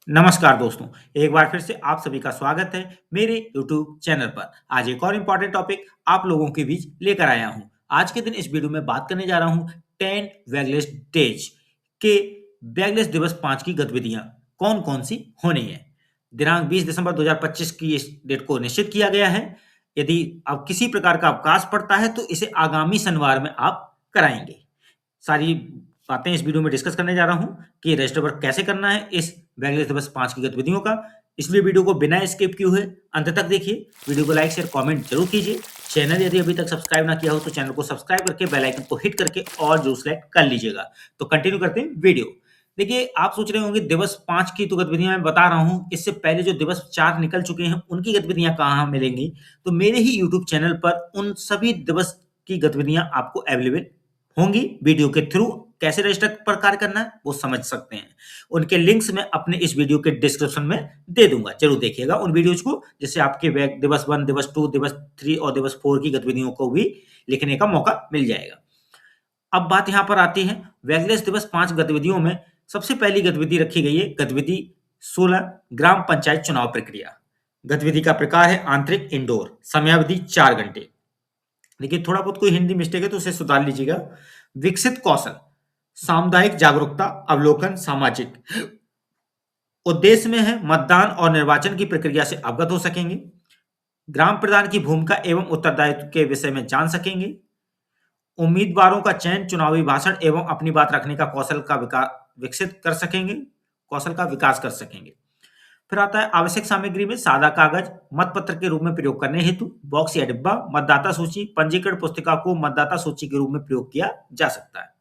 नमस्कार दोस्तों, एक बार फिर से आप सभी का स्वागत है मेरे YouTube चैनल पर। आज एक और इम्पोर्टेंट टॉपिक आप लोगों के बीच लेकर आया हूँ। आज के दिन इस वीडियो में बात करने जा रहा हूँ 10 वैगलेस डेज के वैगलेस दिवस 5 की गतिविधियाँ कौन-कौन सी होनी है। दिनांक 20 दिसंबर 2025 की इस डेट को निश्चित किया गया है। यदि अब किसी प्रकार का अवकाश पड़ता है तो इसे आगामी शनिवार में आप कराएँगे। सारी बातें इस वीडियो में डिस्कस करने जा रहा हूँ कि रजिस्टर वर्क कैसे करना है इस वैगलेस दिवस 5 की गतिविधियों का। इसलिए वीडियो को बिना स्किप किए हुए अंत तक देखिए। वीडियो को लाइक शेयर कमेंट जरूर कीजिए। चैनल यदि अभी तक सब्सक्राइब ना किया हो तो चैनल को सब्सक्राइब करके बेल आइकन को हिट करके और जो सेलेक्ट कर लीजिएगा। तो कंटिन्यू करते हैं वीडियो। देखिए, आप सोच रहे होंगे दिवस 5 की तो गतिविधियां मैं बता रहा हूँ, इससे पहले जो दिवस 4 निकल चुके हैं उनकी गतिविधियां कहाँ मिलेंगी। तो मेरे ही यूट्यूब चैनल पर उन सभी दिवस की गतिविधियां आपको अवेलेबल होंगी। वीडियो के थ्रू कैसे रजिस्टर पर कार्य करना है वो समझ सकते हैं। उनके लिंक्स मैं अपने इस वीडियो के डिस्क्रिप्शन में दे दूंगा, जरूर देखिएगा उन वीडियोज को, जिससे आपके दिवस 1, दिवस 2, दिवस 3 और दिवस 4 की गतिविधियों को भी लिखने का मौका मिल जाएगा। अब बात यहाँ पर आती है वैगलेस दिवस 5 गतिविधियों में। सबसे पहली गतिविधि रखी गई है गतिविधि 16 ग्राम पंचायत चुनाव प्रक्रिया। गतिविधि का प्रकार है आंतरिक इंडोर, समयावधि 4 घंटे। देखिए, थोड़ा बहुत कोई हिंदी मिस्टेक है तो उसे सुधार लीजिएगा। विकसित कौशल, सामुदायिक जागरूकता, अवलोकन, सामाजिक। उद्देश्य में है मतदान और निर्वाचन की प्रक्रिया से अवगत हो सकेंगे, ग्राम प्रधान की भूमिका एवं उत्तरदायित्व के विषय में जान सकेंगे, उम्मीदवारों का चयन, चुनावी भाषण एवं अपनी बात रखने का कौशल का विकसित कर सकेंगे, कौशल का विकास कर सकेंगे। फिर आता है आवश्यक सामग्री में सादा कागज मतपत्र के रूप में प्रयोग करने हेतु बॉक्स या डिब्बा, मतदाता सूची, पंजीकरण पुस्तिका को मतदाता सूची के रूप में प्रयोग किया जा सकता है।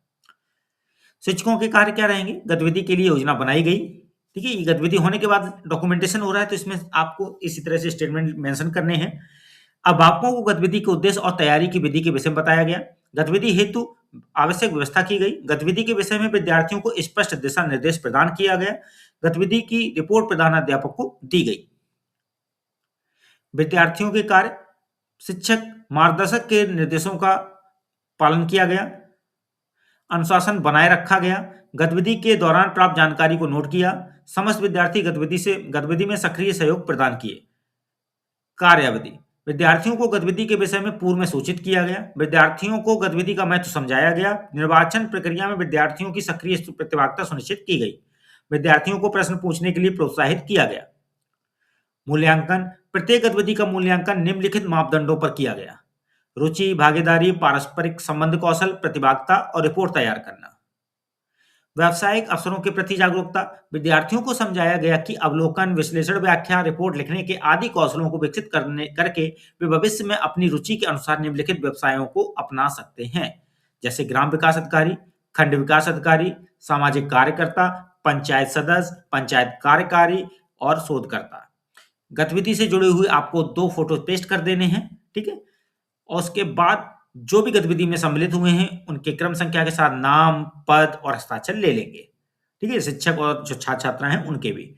शिक्षकों के कार्य क्या रहेंगे? गतिविधि के लिए योजना बनाई गई। ठीक है, ये गतिविधि होने के बाद डॉक्यूमेंटेशन हो रहा है तो इसमें आपको इसी तरह से स्टेटमेंट मेंशन करने हैं। अभिभावकों को गतिविधि के उद्देश्य और तैयारी की विधि के विषय में बताया गया। गतिविधि हेतु आवश्यक व्यवस्था की गई। गतिविधि के विषय में विद्यार्थियों को स्पष्ट दिशा निर्देश प्रदान किया गया। गतिविधि की रिपोर्ट प्रधानाध्यापक को दी गई। विद्यार्थियों के कार्य, शिक्षक मार्गदर्शक के निर्देशों का पालन किया गया, अनुशासन बनाए रखा गया, गतिविधि के दौरान प्राप्त जानकारी को नोट किया, समस्त विद्यार्थी गतिविधि में सक्रिय सहयोग प्रदान किए। कार्यावधि, विद्यार्थियों को गतिविधि के विषय में पूर्व में सूचित किया गया, विद्यार्थियों को गतिविधि का महत्व समझाया गया, निर्वाचन प्रक्रिया में विद्यार्थियों की सक्रिय प्रतिभागिता सुनिश्चित की गई, विद्यार्थियों को प्रश्न पूछने के लिए प्रोत्साहित किया गया। मूल्यांकन, प्रत्येक गतिविधि का मूल्यांकन निम्नलिखित मापदंडों पर किया गया: रुचि, भागीदारी, पारस्परिक संबंध कौशल, प्रतिभागिता और रिपोर्ट तैयार करना। व्यावसायिक अवसरों के प्रति जागरूकता, विद्यार्थियों को समझाया गया कि अवलोकन, विश्लेषण, व्याख्या, रिपोर्ट लिखने के आदि कौशलों को विकसित करके वे भविष्य में अपनी रुचि के अनुसार निम्नलिखित व्यवसायों को अपना सकते हैं, जैसे ग्राम विकास अधिकारी, खंड विकास अधिकारी, सामाजिक कार्यकर्ता, पंचायत सदस्य, पंचायत कार्यकारी और शोधकर्ता। गतिविधि से जुड़े हुए आपको 2 फोटो पेस्ट कर देने हैं। ठीक है, और उसके बाद जो भी गतिविधि में सम्मिलित हुए हैं उनके क्रम संख्या के साथ नाम, पद और हस्ताक्षर ले लेंगे। ठीक है, शिक्षक और जो छात्र छात्रा हैं उनके भी।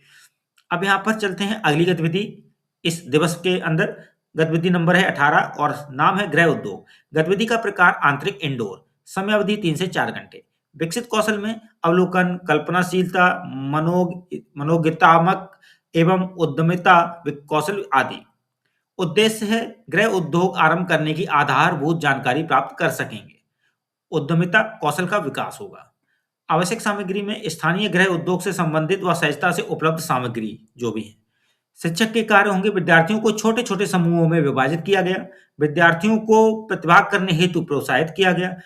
अब यहाँ पर चलते हैं अगली गतिविधि इस दिवस के अंदर। गतिविधि नंबर है 18 और नाम है गृह उद्योग। गतिविधि का प्रकार आंतरिक इंडोर, समयावधि 3 से 4 घंटे। विकसित कौशल में अवलोकन, कल्पनाशीलता, मनोगितात्मक एवं उद्यमिता कौशल आदि। उद्देश्य है गृह उद्योग आरंभ करने की आधारभूत जानकारी प्राप्त कर सकेंगे, उद्यमिता कौशल का विकास होगा। आवश्यक सामग्री में स्थानीय गृह उद्योग से संबंधित व सहजता से उपलब्ध सामग्री जो भी है। शिक्षक के कार्य होंगे, विद्यार्थियों को छोटे छोटे समूहों में विभाजित किया गया, विद्यार्थियों को प्रतिभाग करने हेतु प्रोत्साहित किया गया,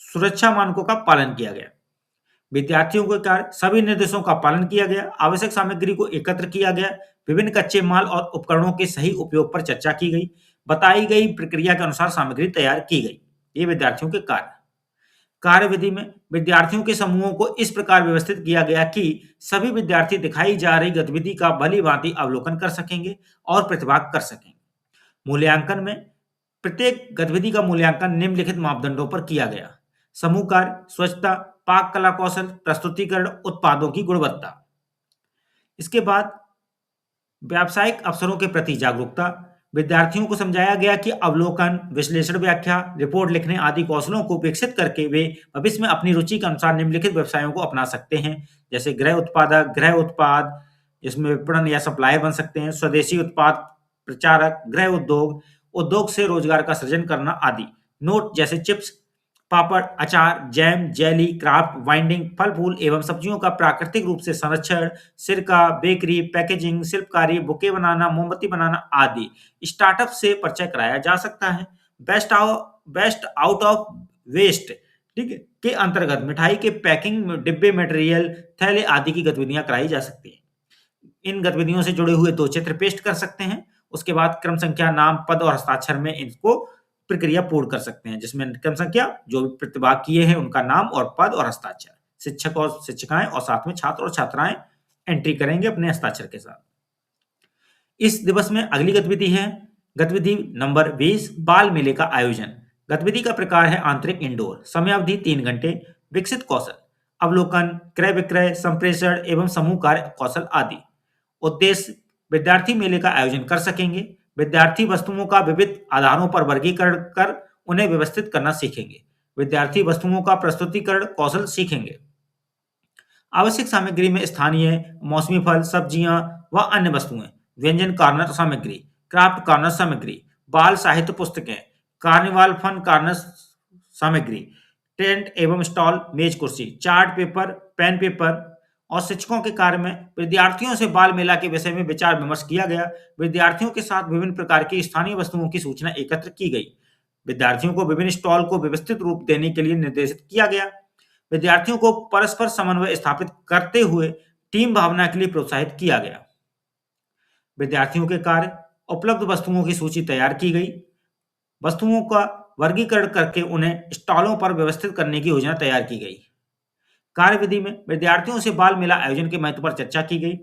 सुरक्षा मानकों का पालन किया गया। विद्यार्थियों के कार्य, सभी निर्देशों का पालन किया गया, आवश्यक सामग्री को एकत्र किया गया, विभिन्न कच्चे माल और उपकरणों के सही उपयोग पर चर्चा की गई, बताई गई प्रक्रिया के अनुसार सामग्री तैयार की गई। ये विद्यार्थियों के कार्य। कार्यविधि में विद्यार्थियों के समूहों को इस प्रकार व्यवस्थित किया गया कि सभी विद्यार्थी दिखाई जा रही गतिविधि का भली-भांति अवलोकन कर सकेंगे और प्रतिभाग कर सकेंगे। मूल्यांकन में प्रत्येक गतिविधि का मूल्यांकन निम्नलिखित मापदंडों पर किया गया: समूह कार्य, स्वच्छता, पाक कला कौशल, प्रस्तुतिकरण, उत्पादों की गुणवत्ता। इसके बाद व्यावसायिक अवसरों के प्रति जागरूकता, विद्यार्थियों को समझाया गया कि अवलोकन, विश्लेषण, व्याख्या, रिपोर्ट लिखने आदि कौशलों को विकसित करके वे भविष्य में अपनी रुचि के अनुसार निम्नलिखित व्यवसायों को अपना सकते हैं, जैसे गृह उत्पादक, गृह उत्पाद, जिसमें विपणन या सप्लायर बन सकते हैं, स्वदेशी उत्पाद प्रचारक, गृह उद्योग, उद्योग से रोजगार का सृजन करना आदि। नोट जैसे चिप्स, पापड़, अचार, जैम, जेली, क्राफ्ट, वाइंडिंग, फल फूल एवं सब्जियों का प्राकृतिक रूप से संरक्षण, सिरका, बेकरी, पैकेजिंग, शिल्पकारी, बुके बनाना, मोमबत्ती बनाना आदि स्टार्टअप से परिचय कराया जा सकता है। बेस्ट आउट ऑफ वेस्ट, ठीक है, के अंतर्गत मिठाई के पैकिंग, डिब्बे मटेरियल, थैले आदि की गतिविधियां कराई जा सकती हैं। इन गतिविधियों से जुड़े हुए 2 चित्र पेस्ट कर सकते हैं। उसके बाद क्रम संख्या, नाम, पद और हस्ताक्षर में इनको प्रक्रिया पूर्ण कर सकते हैं, जिसमें क्रम संख्या, जो भी प्रतिभाग किए हैं उनका नाम और पद और हस्ताक्षर, शिक्षक और शिक्षिकाएं और साथ में छात्र और छात्राएं एंट्री करेंगे अपने हस्ताक्षर के साथ। इस दिवस में अगली गतिविधि है गतिविधि नंबर 20, बाल मेले का आयोजन। गतिविधि का प्रकार है आंतरिक इंडोर, समयावधि 3 घंटे, विकसित कौशल, अवलोकन, क्रय विक्रय, संप्रेषण एवं समूह कार्य कौशल आदि। उद्देश्य, विद्यार्थी मेले का आयोजन कर सकेंगे, विद्यार्थी वस्तुओं का विविध आधारों पर वर्गीकरण कर उन्हें व्यवस्थित करना सीखेंगे, विद्यार्थी वस्तुओं का प्रस्तुतिकरण कौशल सीखेंगे। आवश्यक सामग्री में स्थानीय मौसमी फल, सब्जियां व अन्य वस्तुएं, व्यंजन कॉर्नर सामग्री, क्राफ्ट कॉर्नर सामग्री, बाल साहित्य पुस्तकें, कार्निवाल फन कॉर्नर सामग्री, टेंट एवं स्टॉल, मेज कुर्सी, चार्ट पेपर, पेन पेपर। और शिक्षकों के कार्य में विद्यार्थियों से बाल मेला के विषय में विचार विमर्श किया गया। विद्यार्थियों के साथ विभिन्न प्रकार की स्थानीय वस्तुओं की सूचना एकत्र की गई। विद्यार्थियों को विभिन्न स्टॉल को व्यवस्थित रूप देने के लिए निर्देशित किया गया। विद्यार्थियों को परस्पर समन्वय स्थापित करते हुए टीम भावना के लिए प्रोत्साहित किया गया। विद्यार्थियों के कार्य, उपलब्ध वस्तुओं की सूची तैयार की गई, वस्तुओं का वर्गीकरण करके उन्हें स्टॉलों पर व्यवस्थित करने की योजना तैयार की गई। कार्यविधि में विद्यार्थियों से बाल मेला आयोजन के महत्व पर चर्चा की गई।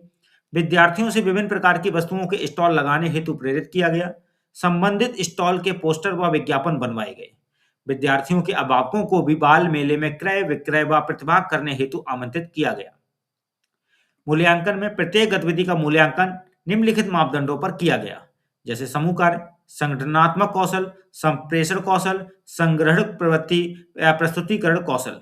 विद्यार्थियों से विभिन्न प्रकार की वस्तुओं के स्टॉल लगाने हेतु प्रेरित किया गया। संबंधित स्टॉल के पोस्टर व विज्ञापन बनवाए गए। विद्यार्थियों के अभिभावकों को भी बाल मेले में क्रय विक्रय व प्रतिभाग करने हेतु आमंत्रित किया गया। मूल्यांकन में प्रत्येक गतिविधि का मूल्यांकन निम्नलिखित मापदंडों पर किया गया, जैसे समूह कार्य, संगठनात्मक कौशल, संप्रेषण कौशल, संग्रहण प्रवृत्ति या प्रस्तुतिकरण कौशल।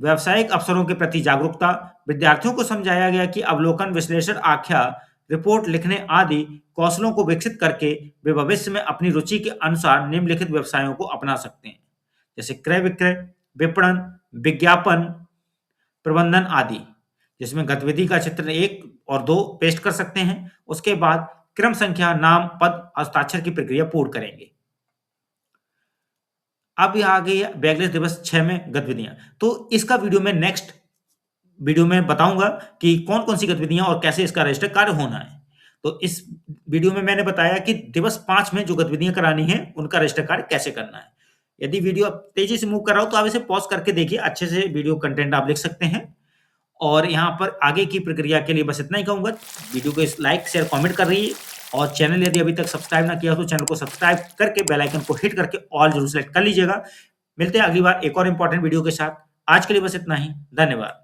व्यावसायिक अवसरों के प्रति जागरूकता, विद्यार्थियों को समझाया गया कि अवलोकन, विश्लेषण, आख्या, रिपोर्ट लिखने आदि कौशलों को विकसित करके वे भविष्य में अपनी रुचि के अनुसार निम्नलिखित व्यवसायों को अपना सकते हैं, जैसे क्रय विक्रय, विपणन, विज्ञापन, प्रबंधन आदि। जिसमें गतिविधि का चित्र 1 और 2 पेस्ट कर सकते हैं। उसके बाद क्रम संख्या, नाम, पद, हस्ताक्षर की प्रक्रिया पूर्ण करेंगे। अब यहाँ आ गई है बैगलेस दिवस 6 में गतिविधियां। तो इसका वीडियो में नेक्स्ट वीडियो में बताऊंगा कि कौन कौन सी गतिविधियां और कैसे इसका रजिस्टर कार्य होना है। तो इस वीडियो में मैंने बताया कि दिवस 5 में जो गतिविधियां करानी है उनका रजिस्टर कार्य कैसे करना है। यदि वीडियो तेजी से मूव कर रहा हो तो आप इसे पॉज करके देखिए, अच्छे से वीडियो कंटेंट आप लिख सकते हैं। और यहाँ पर आगे की प्रक्रिया के लिए बस इतना ही कहूंगा। वीडियो को लाइक शेयर कमेंट कर रही है और चैनल यदि अभी तक सब्सक्राइब ना किया हो तो चैनल को सब्सक्राइब करके बेल आइकन को हिट करके ऑल जरूर सेलेक्ट कर लीजिएगा। मिलते हैं अगली बार एक और इंपॉर्टेंट वीडियो के साथ। आज के लिए बस इतना ही। धन्यवाद।